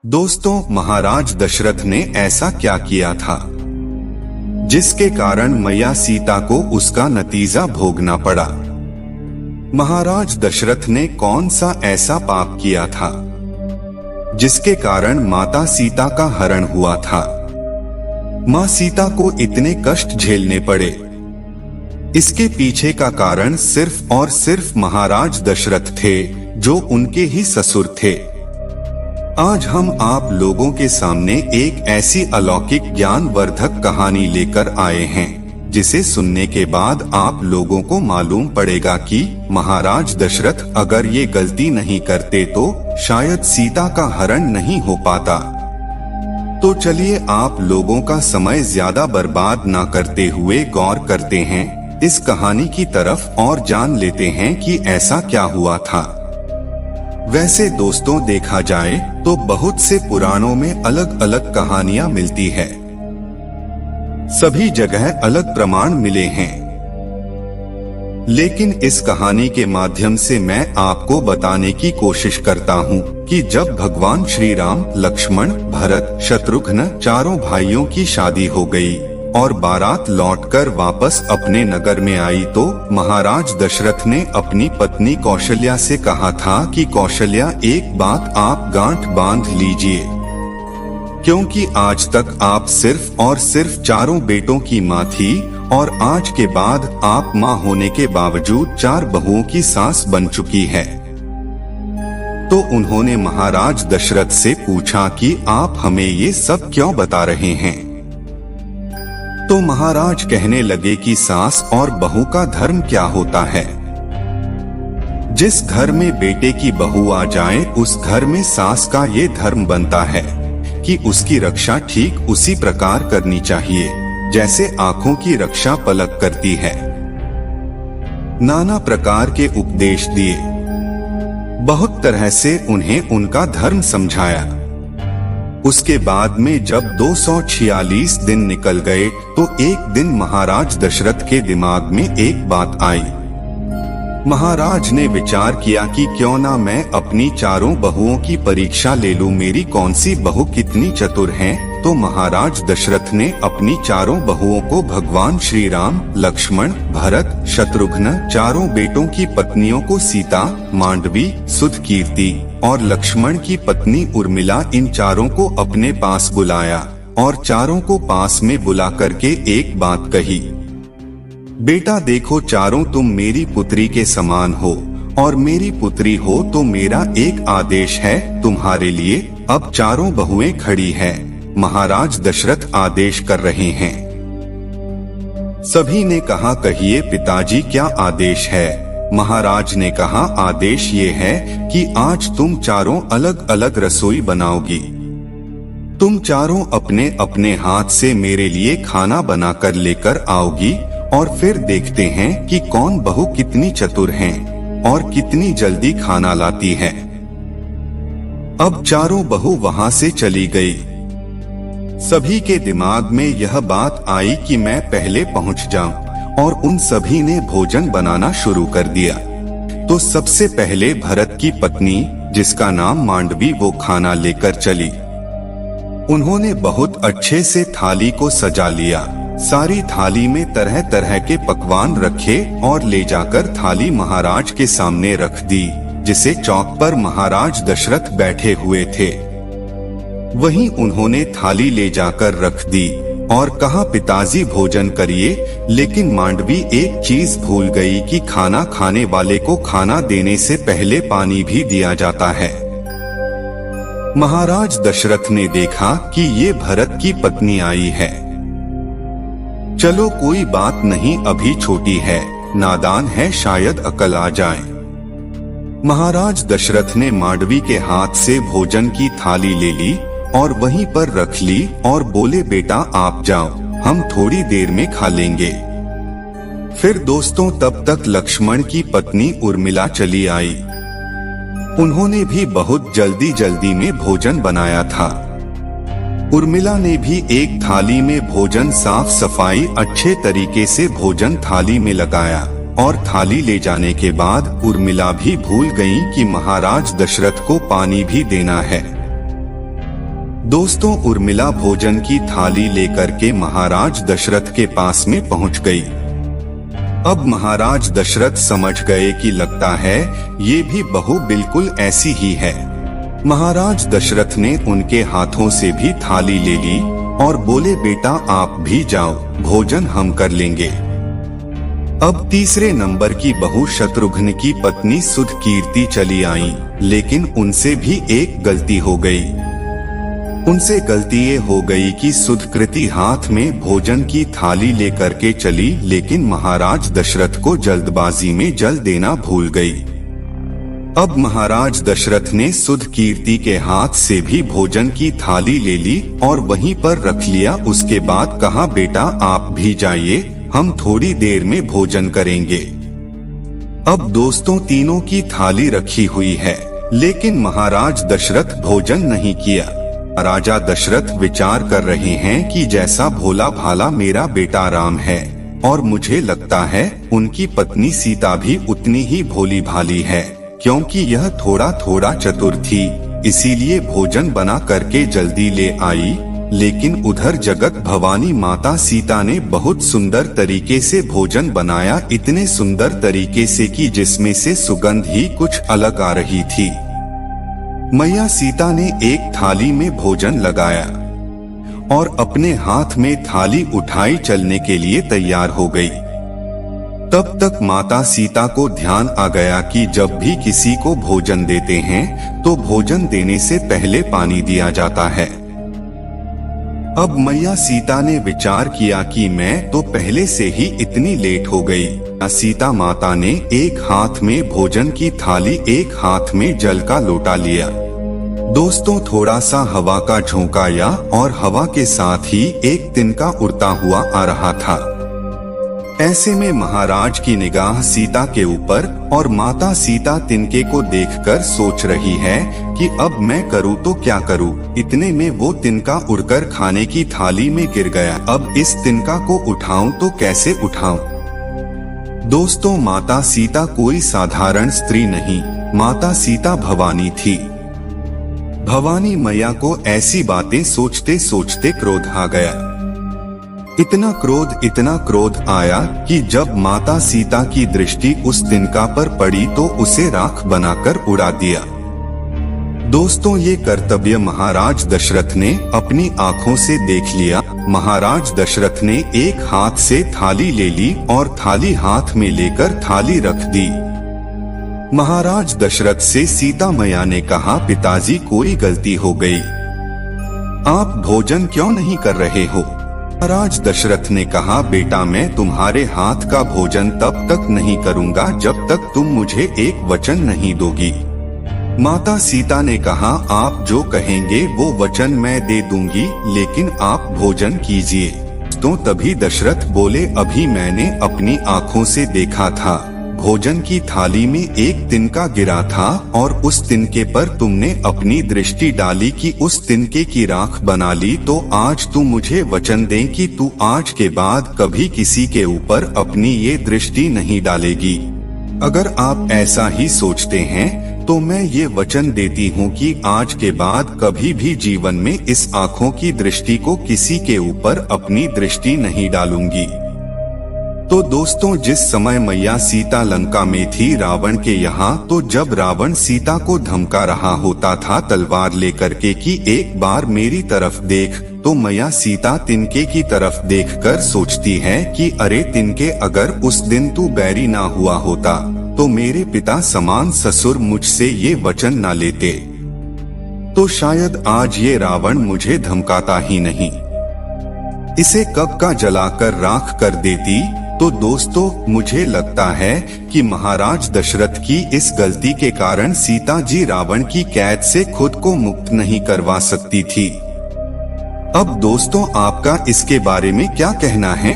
दोस्तों, महाराज दशरथ ने ऐसा क्या किया था जिसके कारण मैया सीता को उसका नतीजा भोगना पड़ा। महाराज दशरथ ने कौन सा ऐसा पाप किया था जिसके कारण माता सीता का हरण हुआ था। मां सीता को इतने कष्ट झेलने पड़े, इसके पीछे का कारण सिर्फ और सिर्फ महाराज दशरथ थे, जो उनके ही ससुर थे। आज हम आप लोगों के सामने एक ऐसी अलौकिक ज्ञानवर्धक कहानी लेकर आए हैं, जिसे सुनने के बाद आप लोगों को मालूम पड़ेगा कि महाराज दशरथ अगर ये गलती नहीं करते तो शायद सीता का हरण नहीं हो पाता। तो चलिए आप लोगों का समय ज्यादा बर्बाद ना करते हुए गौर करते हैं इस कहानी की तरफ और जान लेते हैं कि ऐसा क्या हुआ था। वैसे दोस्तों, देखा जाए तो बहुत से पुराणों में अलग अलग कहानियां मिलती है, सभी जगह अलग प्रमाण मिले हैं, लेकिन इस कहानी के माध्यम से मैं आपको बताने की कोशिश करता हूं कि जब भगवान श्री राम, लक्ष्मण, भरत, शत्रुघ्न चारों भाइयों की शादी हो गई और बारात लौटकर वापस अपने नगर में आई, तो महाराज दशरथ ने अपनी पत्नी कौशल्या से कहा था कि कौशल्या, एक बात आप गांठ बांध लीजिए, क्योंकि आज तक आप सिर्फ और सिर्फ चारों बेटों की मां थी और आज के बाद आप मां होने के बावजूद 4 बहुओं की सास बन चुकी है। तो उन्होंने महाराज दशरथ से पूछा कि आप हमें ये सब क्यों बता रहे हैं। तो महाराज कहने लगे कि सास और बहू का धर्म क्या होता है। जिस घर में बेटे की बहू आ जाए, उस घर में सास का ये धर्म बनता है कि उसकी रक्षा ठीक उसी प्रकार करनी चाहिए जैसे आंखों की रक्षा पलक करती है। नाना प्रकार के उपदेश दिए, बहुत तरह से उन्हें उनका धर्म समझाया। उसके बाद में जब 246 दिन निकल गए, तो एक दिन महाराज दशरथ के दिमाग में एक बात आई। महाराज ने विचार किया कि क्यों ना मैं अपनी चारों बहुओं की परीक्षा ले लूं, मेरी कौन सी बहू कितनी चतुर है। तो महाराज दशरथ ने अपनी चारों बहुओं को भगवान श्री राम, लक्ष्मण, भरत, शत्रुघ्न चारों बेटों की पत्नियों को सीता, मांडवी, सुधकीर्ति और लक्ष्मण की पत्नी उर्मिला, इन चारों को अपने पास बुलाया और चारों को पास में बुला करके एक बात कही। बेटा देखो, चारों तुम मेरी पुत्री के समान हो और मेरी पुत्री हो, तो मेरा एक आदेश है तुम्हारे लिए। अब चारों बहुएं खड़ी हैं, महाराज दशरथ आदेश कर रहे हैं। सभी ने कहा, कहिए पिताजी, क्या आदेश है। महाराज ने कहा, आदेश ये है कि आज तुम चारों अलग अलग रसोई बनाओगी। तुम चारों अपने अपने हाथ से मेरे लिए खाना बनाकर लेकर आओगी और फिर देखते हैं कि कौन बहू कितनी चतुर है और कितनी जल्दी खाना लाती है। अब चारों बहू वहां से चली गई। सभी के दिमाग में यह बात आई कि मैं पहले पहुंच जाऊं, और उन सभी ने भोजन बनाना शुरू कर दिया। तो सबसे पहले भरत की पत्नी, जिसका नाम मांडवी, वो खाना लेकर चली। उन्होंने बहुत अच्छे से थाली को सजा लिया, सारी थाली में तरह तरह के पकवान रखे और ले जाकर थाली महाराज के सामने रख दी, जिसे चौक पर महाराज दशरथ बैठे हुए थे वहीं उन्होंने थाली ले जाकर रख दी और कहा, पिताजी भोजन करिए। लेकिन मांडवी एक चीज भूल गई कि खाना खाने वाले को खाना देने से पहले पानी भी दिया जाता है। महाराज दशरथ ने देखा कि ये भरत की पत्नी आई है। चलो कोई बात नहीं, अभी छोटी है, नादान है, शायद अकल आ जाए। महाराज दशरथ ने मांडवी के हाथ से भोजन की थाली ले ली और वहीं पर रख ली और बोले, बेटा आप जाओ, हम थोड़ी देर में खा लेंगे। फिर दोस्तों, तब तक लक्ष्मण की पत्नी उर्मिला चली आई। उन्होंने भी बहुत जल्दी जल्दी में भोजन बनाया था। उर्मिला ने भी एक थाली में भोजन साफ सफाई अच्छे तरीके से भोजन थाली में लगाया और थाली ले जाने के बाद उर्मिला भी भूल गई कि महाराज दशरथ को पानी भी देना है। दोस्तों, उर्मिला भोजन की थाली लेकर के महाराज दशरथ के पास में पहुंच गई। अब महाराज दशरथ समझ गए कि लगता है ये भी बहू बिल्कुल ऐसी ही है। महाराज दशरथ ने उनके हाथों से भी थाली ले ली और बोले, बेटा आप भी जाओ, भोजन हम कर लेंगे। अब तीसरे नंबर की बहू शत्रुघ्न की पत्नी सुधकीर्ति चली आई, लेकिन उनसे भी एक गलती हो गई। उनसे गलती ये हो गई कि सुधकृति हाथ में भोजन की थाली लेकर के चली, लेकिन महाराज दशरथ को जल्दबाजी में जल देना भूल गई। अब महाराज दशरथ ने सुधकीर्ति के हाथ से भी भोजन की थाली ले ली और वहीं पर रख लिया। उसके बाद कहा, बेटा आप भी जाइए, हम थोड़ी देर में भोजन करेंगे। अब दोस्तों, तीनों की थाली रखी हुई है, लेकिन महाराज दशरथ भोजन नहीं किया। राजा दशरथ विचार कर रहे हैं कि जैसा भोला भाला मेरा बेटा राम है, और मुझे लगता है उनकी पत्नी सीता भी उतनी ही भोली भाली है, क्योंकि यह थोड़ा थोड़ा चतुर थी, इसीलिए भोजन बना करके जल्दी ले आई। लेकिन उधर जगत भवानी माता सीता ने बहुत सुंदर तरीके से भोजन बनाया, इतने सुंदर तरीके से कि जिसमें से सुगंध ही कुछ अलग आ रही थी। मैया सीता ने एक थाली में भोजन लगाया और अपने हाथ में थाली उठाई, चलने के लिए तैयार हो गई। तब तक माता सीता को ध्यान आ गया कि जब भी किसी को भोजन देते हैं तो भोजन देने से पहले पानी दिया जाता है। अब मैया सीता ने विचार किया कि मैं तो पहले से ही इतनी लेट हो गई। सीता माता ने एक हाथ में भोजन की थाली, एक हाथ में जल का लोटा लिया। दोस्तों, थोड़ा सा हवा का झोंका आया और हवा के साथ ही एक तिनका उड़ता हुआ आ रहा था। ऐसे में महाराज की निगाह सीता के ऊपर, और माता सीता तिनके को देखकर सोच रही है कि अब मैं करूँ तो क्या करूँ। इतने में वो तिनका उड़कर खाने की थाली में गिर गया। अब इस तिनका को उठाऊं तो कैसे उठाऊं? दोस्तों, माता सीता कोई साधारण स्त्री नहीं, माता सीता भवानी थी। भवानी मैया को ऐसी बातें सोचते सोचते क्रोध आ गया। इतना क्रोध आया कि जब माता सीता की दृष्टि उस तिनका पर पड़ी तो उसे राख बनाकर उड़ा दिया। दोस्तों, ये कर्तव्य महाराज दशरथ ने अपनी आंखों से देख लिया। महाराज दशरथ ने एक हाथ से थाली ले ली और थाली हाथ में लेकर थाली रख दी। महाराज दशरथ से सीता मैया ने कहा, पिताजी कोई गलती हो गई, आप भोजन क्यों नहीं कर रहे हो? महाराज दशरथ ने कहा, बेटा मैं तुम्हारे हाथ का भोजन तब तक नहीं करूंगा जब तक तुम मुझे एक वचन नहीं दोगी। माता सीता ने कहा, आप जो कहेंगे वो वचन मैं दे दूंगी, लेकिन आप भोजन कीजिए। तो तभी दशरथ बोले, अभी मैंने अपनी आंखों से देखा था, भोजन की थाली में एक तिनका गिरा था और उस तिनके पर तुमने अपनी दृष्टि डाली कि उस तिनके की राख बना ली। तो आज तू मुझे वचन दे कि तू आज के बाद कभी किसी के ऊपर अपनी ये दृष्टि नहीं डालेगी। अगर आप ऐसा ही सोचते हैं तो मैं ये वचन देती हूँ कि आज के बाद कभी भी जीवन में इस आँखों की दृष्टि को किसी के ऊपर अपनी दृष्टि नहीं डालूंगी। तो दोस्तों, जिस समय मैया सीता लंका में थी रावण के यहाँ, तो जब रावण सीता को धमका रहा होता था तलवार लेकर के कि एक बार मेरी तरफ देख, तो मैया सीता तिनके की तरफ देखकर सोचती है कि अरे तिनके, अगर उस दिन तू बैरी ना हुआ होता तो मेरे पिता समान ससुर मुझसे ये वचन ना लेते, तो शायद आज ये रावण मुझे धमकाता ही नहीं, इसे कब का जलाकर राख कर देती। तो दोस्तों, मुझे लगता है कि महाराज दशरथ की इस गलती के कारण सीता जी रावण की कैद से खुद को मुक्त नहीं करवा सकती थी। अब दोस्तों, आपका इसके बारे में क्या कहना है?